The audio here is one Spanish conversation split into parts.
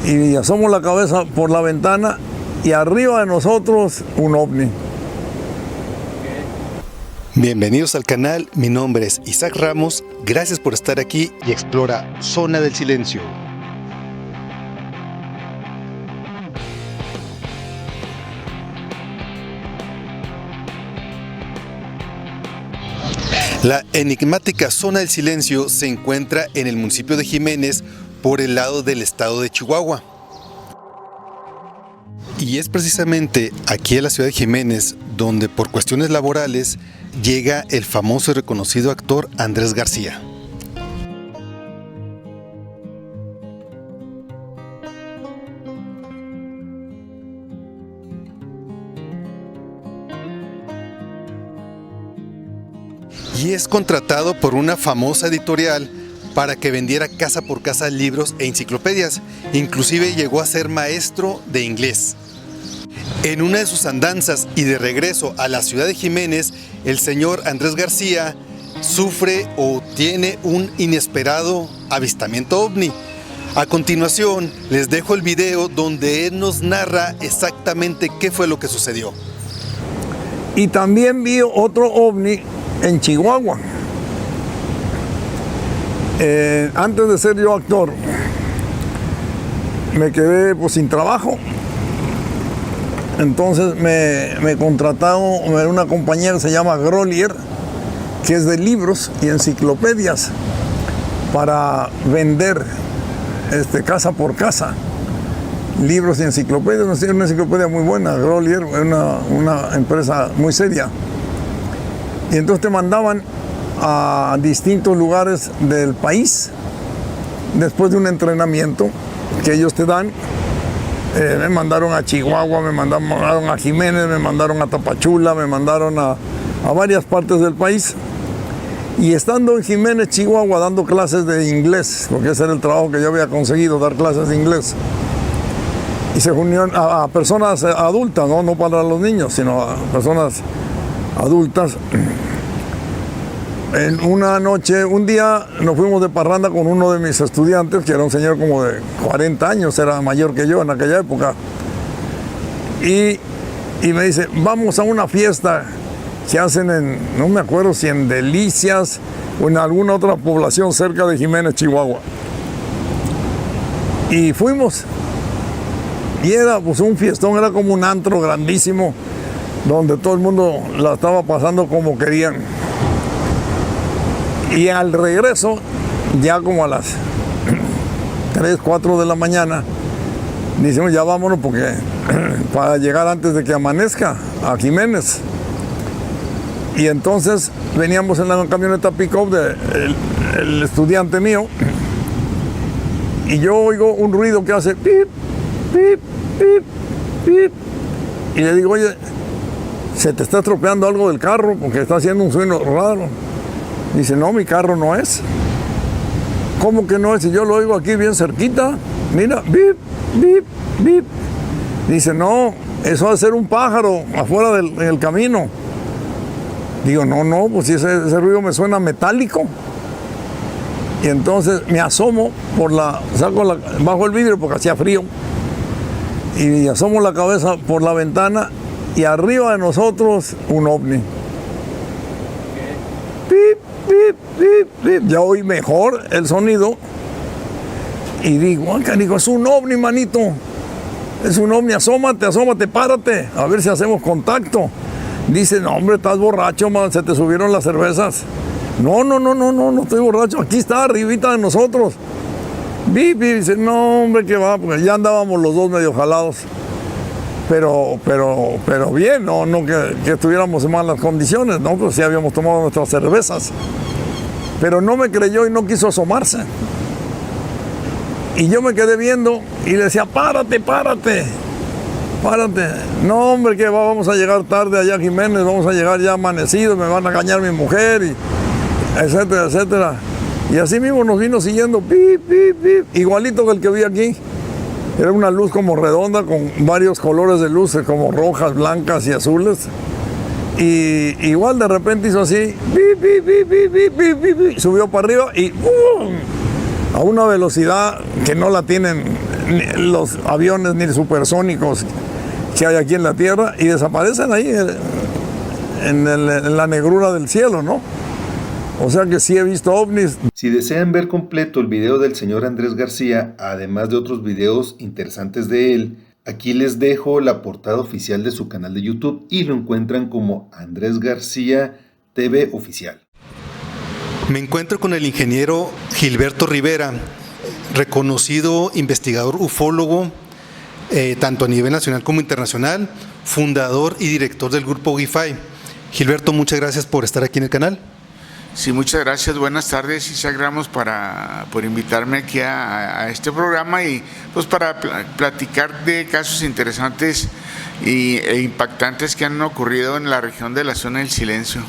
y asomo la cabeza por la ventana y arriba de nosotros un ovni. Bienvenidos al canal, mi nombre es Isaac Ramos, gracias por estar aquí y explora Zona del Silencio. La enigmática Zona del Silencio se encuentra en el municipio de Jiménez, por el lado del estado de Chihuahua. Y es precisamente aquí en la ciudad de Jiménez donde por cuestiones laborales llega el famoso y reconocido actor Andrés García. Y es contratado por una famosa editorial para que vendiera casa por casa libros e enciclopedias. Inclusive llegó a ser maestro de inglés. En una de sus andanzas y de regreso a la ciudad de Jiménez, el señor Andrés García sufre o tiene un inesperado avistamiento ovni. A continuación, les dejo el video donde él nos narra exactamente qué fue lo que sucedió. Y también vi otro ovni en Chihuahua. Antes de ser yo actor, me quedé sin trabajo. Entonces me contrataron una compañía que se llama Grolier, que es de libros y enciclopedias, para vender casa por casa libros y enciclopedias. Una enciclopedia muy buena. Grolier es una empresa muy seria. Y entonces te mandaban a distintos lugares del país después de un entrenamiento que ellos te dan. Me mandaron a Chihuahua, me mandaron a Jiménez, me mandaron a Tapachula, me mandaron a varias partes del país. Y estando en Jiménez, Chihuahua, dando clases de inglés, porque ese era el trabajo que yo había conseguido, dar clases de inglés. Y se unieron a personas adultas, no para los niños, sino a personas adultas. En una noche, un día nos fuimos de parranda con uno de mis estudiantes, que era un señor como de 40 años, era mayor que yo en aquella época. Y me dice, vamos a una fiesta que hacen no me acuerdo si en Delicias o en alguna otra población cerca de Jiménez, Chihuahua. Y fuimos. Y era un fiestón, era como un antro grandísimo, donde todo el mundo la estaba pasando como querían. Y al regreso, ya como a las 3, 4 de la mañana, decimos ya vámonos porque para llegar antes de que amanezca a Jiménez. Y entonces veníamos en la camioneta pick-up del estudiante mío y yo oigo un ruido que hace pip, pip, pip, pip. Y le digo, oye, se te está estropeando algo del carro porque está haciendo un sonido raro. Dice, no, mi carro no es. ¿Cómo que no es? Si yo lo oigo aquí bien cerquita. Mira, bip, bip, bip. Dice, no, eso va a ser un pájaro afuera del camino. Digo, no, pues si ese ruido me suena metálico. Y entonces me asomo bajo el vidrio porque hacía frío. Y asomo la cabeza por la ventana y arriba de nosotros un ovni. Pip, pip, pip, pip. Ya oí mejor el sonido y digo, es un ovni, manito, es un ovni, asómate, párate, a ver si hacemos contacto. Dice, no, hombre, estás borracho, man, se te subieron las cervezas. No estoy borracho, aquí está, arribita de nosotros. Bip, bip. Dice, no, hombre, que va, porque ya andábamos los dos medio jalados. Pero bien, no que estuviéramos en malas condiciones, ¿no? Pues sí habíamos tomado nuestras cervezas. Pero no me creyó y no quiso asomarse. Y yo me quedé viendo y le decía, párate. No, hombre, que vamos a llegar tarde allá a Jiménez, vamos a llegar ya amanecidos, me van a engañar mi mujer, y etcétera, etcétera. Y así mismo nos vino siguiendo, pip, pip, pip, igualito que el que vi aquí. Era una luz como redonda con varios colores de luces, como rojas, blancas y azules. Y igual de repente hizo así, bip, bip, bip, bip, bip, bip, bip, bip, subió para arriba y a una velocidad que no la tienen ni los aviones ni supersónicos que hay aquí en la Tierra y desaparecen ahí en la negrura del cielo, ¿no? O sea que sí he visto ovnis. Si desean ver completo el video del señor Andrés García, además de otros videos interesantes de él, aquí les dejo la portada oficial de su canal de YouTube y lo encuentran como Andrés García TV Oficial. Me encuentro con el ingeniero Gilberto Rivera, reconocido investigador ufólogo, tanto a nivel nacional como internacional, fundador y director del grupo GIFAI. Gilberto, muchas gracias por estar aquí en el canal. Sí, muchas gracias, buenas tardes, Isaac Ramos, por invitarme aquí a este programa y pues para platicar de casos interesantes e impactantes que han ocurrido en la región de la zona del silencio.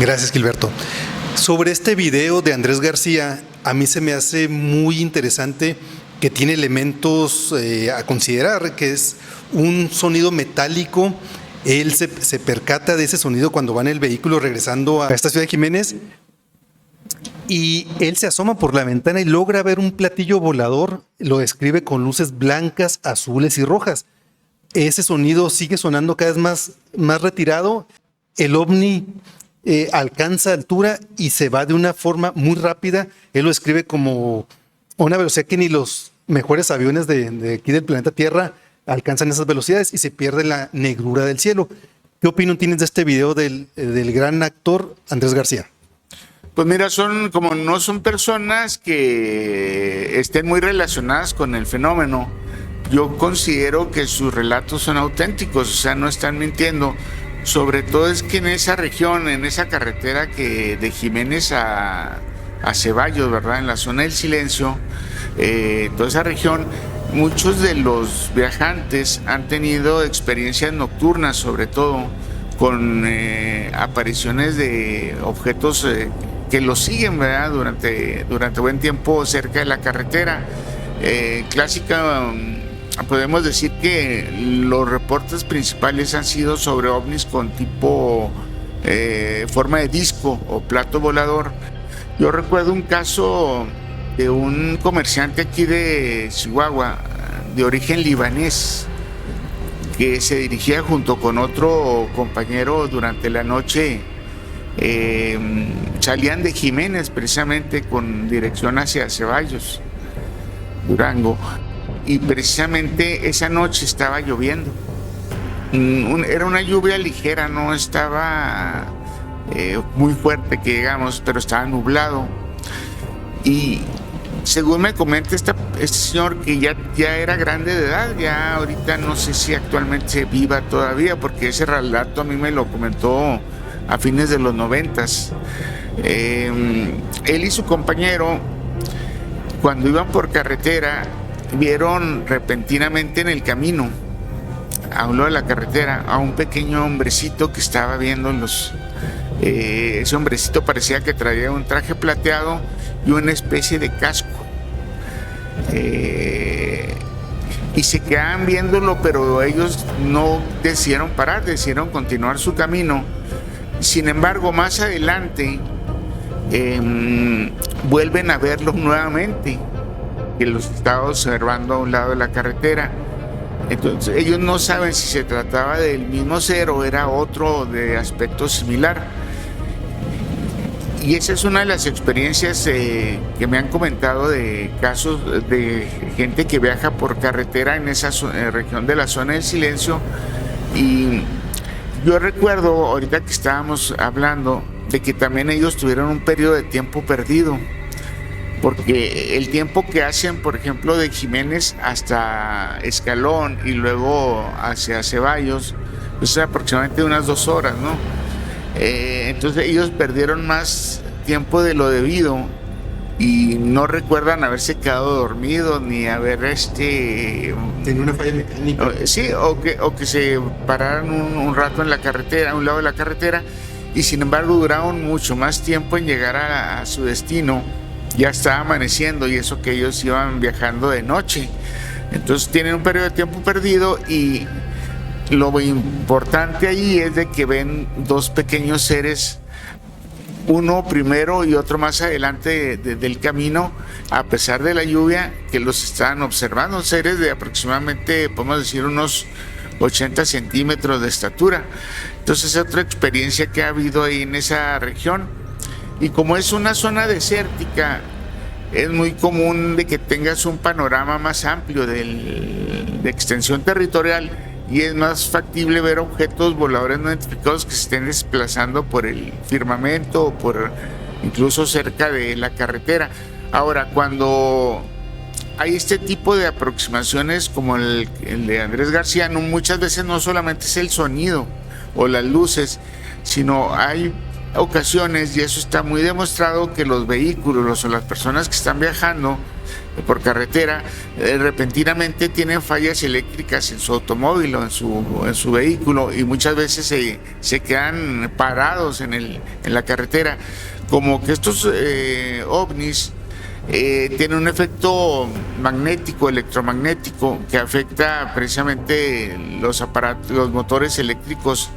Gracias, Gilberto. Sobre este video de Andrés García, a mí se me hace muy interesante que tiene elementos a considerar, que es un sonido metálico. Él se percata de ese sonido cuando va en el vehículo regresando a esta ciudad de Jiménez y él se asoma por la ventana y logra ver un platillo volador, lo describe con luces blancas, azules y rojas. Ese sonido sigue sonando cada vez más retirado, el ovni alcanza altura y se va de una forma muy rápida. Él lo describe como una velocidad que ni los mejores aviones de aquí del planeta Tierra alcanzan esas velocidades y se pierde la negrura del cielo. ¿Qué opinión tienes de este video del gran actor Andrés García? Pues mira, no son personas que estén muy relacionadas con el fenómeno. Yo considero que sus relatos son auténticos, o sea, no están mintiendo. Sobre todo es que en esa región, en esa carretera que de Jiménez a Ceballos, ¿verdad? En la zona del silencio, toda esa región, muchos de los viajantes han tenido experiencias nocturnas, sobre todo con apariciones de objetos que los siguen, ¿verdad? Durante buen tiempo cerca de la carretera. Clásica, podemos decir que los reportes principales han sido sobre ovnis con tipo forma de disco o plato volador. Yo recuerdo un caso de un comerciante aquí de Chihuahua, de origen libanés, que se dirigía junto con otro compañero durante la noche. Salían de Jiménez precisamente con dirección hacia Ceballos, Durango, y precisamente esa noche estaba lloviendo. Era una lluvia ligera, no estaba muy fuerte que digamos, pero estaba nublado. Y según me comenta este señor, que ya era grande de edad, ya ahorita no sé si actualmente viva todavía, porque ese relato a mí me lo comentó a fines de los 90s. Él y su compañero, cuando iban por carretera, vieron repentinamente en el camino, a un lado de la carretera, a un pequeño hombrecito que estaba viéndolos. Ese hombrecito parecía que traía un traje plateado y una especie de casco. Y se quedaban viéndolo, pero ellos no decidieron parar, decidieron continuar su camino. Sin embargo, más adelante vuelven a verlos nuevamente, que los estaba observando a un lado de la carretera. Entonces ellos no saben si se trataba del mismo ser o era otro de aspecto similar. Y esa es una de las experiencias que me han comentado de casos de gente que viaja por carretera en esa región de la zona del silencio. Y yo recuerdo, ahorita que estábamos hablando, de que también ellos tuvieron un periodo de tiempo perdido, porque el tiempo que hacen, por ejemplo, de Jiménez hasta Escalón y luego hacia Ceballos, pues es aproximadamente unas 2 horas, ¿no? Entonces ellos perdieron más tiempo de lo debido y no recuerdan haberse quedado dormidos ni haber ¿Tiene una falla mecánica? Sí, o que se pararan un rato en la carretera, a un lado de la carretera, y sin embargo duraron mucho más tiempo en llegar a su destino. Ya estaba amaneciendo y eso que ellos iban viajando de noche. Entonces tienen un periodo de tiempo perdido y lo importante ahí es de que ven 2 pequeños seres uno primero y otro más adelante del camino, a pesar de la lluvia, que los estaban observando, seres de aproximadamente, podemos decir, unos 80 centímetros de estatura. Entonces es otra experiencia que ha habido ahí en esa región. Y como es una zona desértica, es muy común de que tengas un panorama más amplio de extensión territorial, y es más factible ver objetos voladores no identificados que se estén desplazando por el firmamento o por incluso cerca de la carretera. Ahora, cuando hay este tipo de aproximaciones como el de Andrés García, muchas veces no solamente es el sonido o las luces, sino hay ocasiones, y eso está muy demostrado, que los vehículos o las personas que están viajando por carretera repentinamente tienen fallas eléctricas en su automóvil o en su vehículo, y muchas veces se quedan parados en la carretera. Como que estos ovnis tienen un efecto magnético, electromagnético, que afecta precisamente los motores eléctricos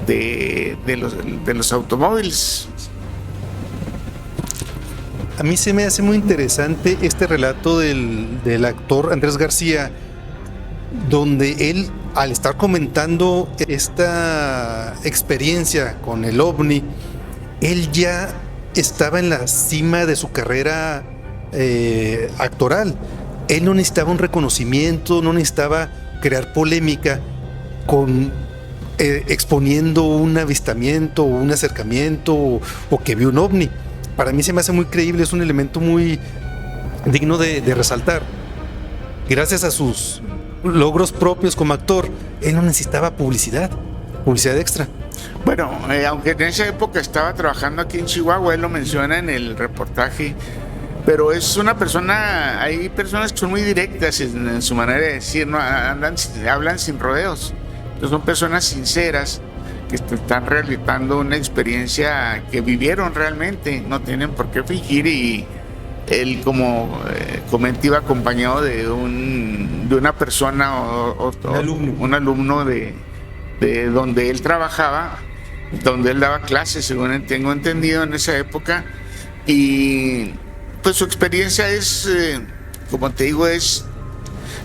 de los automóviles. A mí se me hace muy interesante este relato del actor Andrés García, donde él, al estar comentando esta experiencia con el ovni, él ya estaba en la cima de su carrera actoral. Él no necesitaba un reconocimiento, no necesitaba crear polémica con exponiendo un avistamiento o un acercamiento o que vio un ovni. Para mí se me hace muy creíble, es un elemento muy digno de resaltar. Gracias a sus logros propios como actor, él no necesitaba publicidad extra. Bueno, aunque en esa época estaba trabajando aquí en Chihuahua, él lo menciona en el reportaje, pero es una persona, hay personas que son muy directas en su manera de decir, ¿no? Hablan sin rodeos. Entonces son personas sinceras que están realizando una experiencia que vivieron realmente, no tienen por qué fingir. Y él, como comenté, iba acompañado de una persona un alumno de donde él trabajaba, donde él daba clases, según tengo entendido, en esa época. Y pues su experiencia es, como te digo, es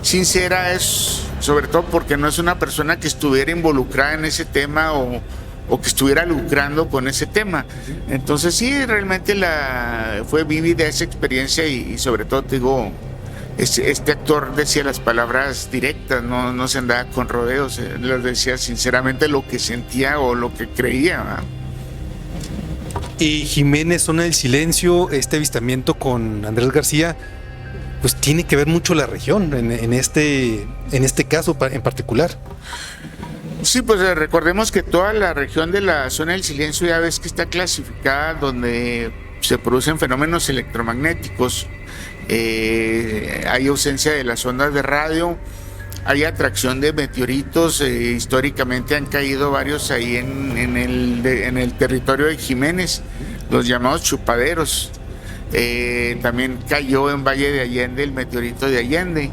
sincera, es sobre todo porque no es una persona que estuviera involucrada en ese tema o que estuviera lucrando con ese tema. Entonces sí, realmente fue vívida esa experiencia, y sobre todo, te digo, este actor decía las palabras directas, no se andaba con rodeos, les decía sinceramente lo que sentía o lo que creía, ¿verdad? Y Jiménez, Zona del Silencio, este avistamiento con Andrés García, pues tiene que ver mucho la región en este caso en particular. Sí, pues recordemos que toda la región de la Zona del Silencio ya ves que está clasificada donde se producen fenómenos electromagnéticos, hay ausencia de las ondas de radio, hay atracción de meteoritos, históricamente han caído varios ahí en el territorio de Jiménez, los llamados chupaderos. También cayó en Valle de Allende el meteorito de Allende,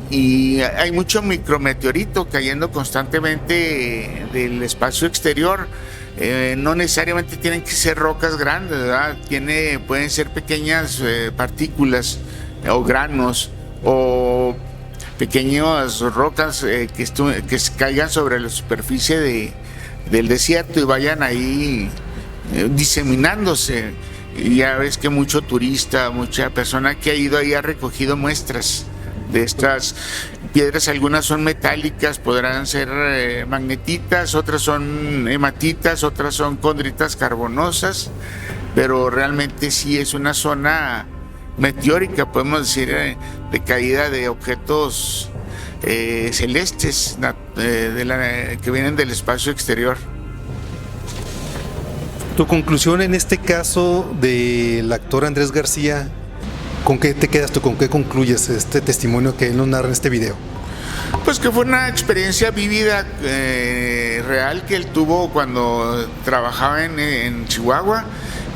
y hay mucho micrometeorito cayendo constantemente del espacio exterior. No necesariamente tienen que ser rocas grandes, ¿verdad? Pueden ser pequeñas partículas o granos o pequeñas rocas que caigan sobre la superficie del desierto y vayan ahí diseminándose. Y ya ves que mucho turista, mucha persona que ha ido ahí ha recogido muestras de estas piedras. Algunas son metálicas, podrán ser magnetitas, otras son hematitas, otras son condritas carbonosas, pero realmente sí es una zona meteórica, podemos decir, de caída de objetos celestes que vienen del espacio exterior. Tu conclusión en este caso del actor Andrés García, ¿con qué te quedas tú? ¿Con qué concluyes este testimonio que él nos narra en este video? Pues que fue una experiencia vívida, real, que él tuvo cuando trabajaba en Chihuahua,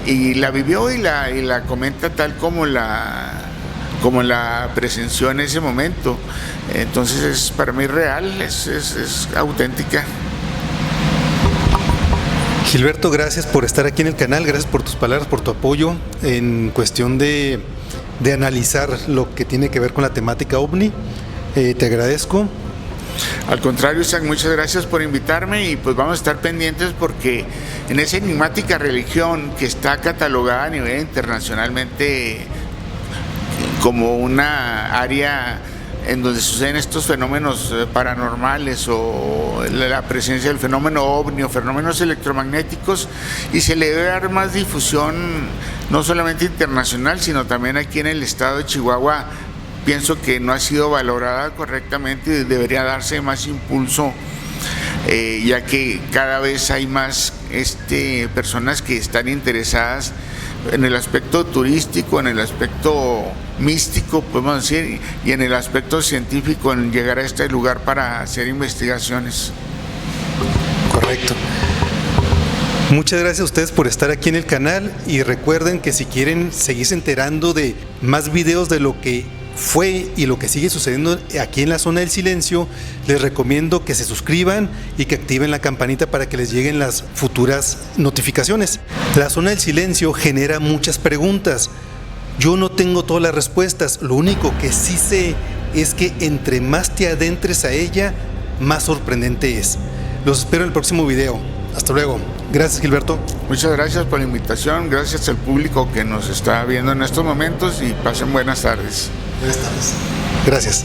y la vivió y la comenta tal como la presenció en ese momento. Entonces es para mí real, es auténtica. Gilberto, gracias por estar aquí en el canal, gracias por tus palabras, por tu apoyo en cuestión de analizar lo que tiene que ver con la temática OVNI. Te agradezco. Al contrario, Isaac, muchas gracias por invitarme y pues vamos a estar pendientes porque en esa enigmática religión que está catalogada a nivel internacionalmente como una área en donde suceden estos fenómenos paranormales o la presencia del fenómeno ovni o fenómenos electromagnéticos, y se le debe dar más difusión no solamente internacional sino también aquí en el estado de Chihuahua. Pienso que no ha sido valorada correctamente y debería darse más impulso, ya que cada vez hay más personas que están interesadas en el aspecto turístico, en el aspecto místico, podemos decir, y en el aspecto científico, en llegar a este lugar para hacer investigaciones. Correcto. Muchas gracias a ustedes por estar aquí en el canal y recuerden que si quieren seguirse enterando de más videos de lo que fue y lo que sigue sucediendo aquí en la zona del silencio, les recomiendo que se suscriban y que activen la campanita para que les lleguen las futuras notificaciones. La zona del silencio genera muchas preguntas. Yo no tengo todas las respuestas, lo único que sí sé es que entre más te adentres a ella, más sorprendente es. Los espero en el próximo video. Hasta luego. Gracias, Gilberto. Muchas gracias por la invitación, gracias al público que nos está viendo en estos momentos y pasen buenas tardes. Buenas tardes. Gracias.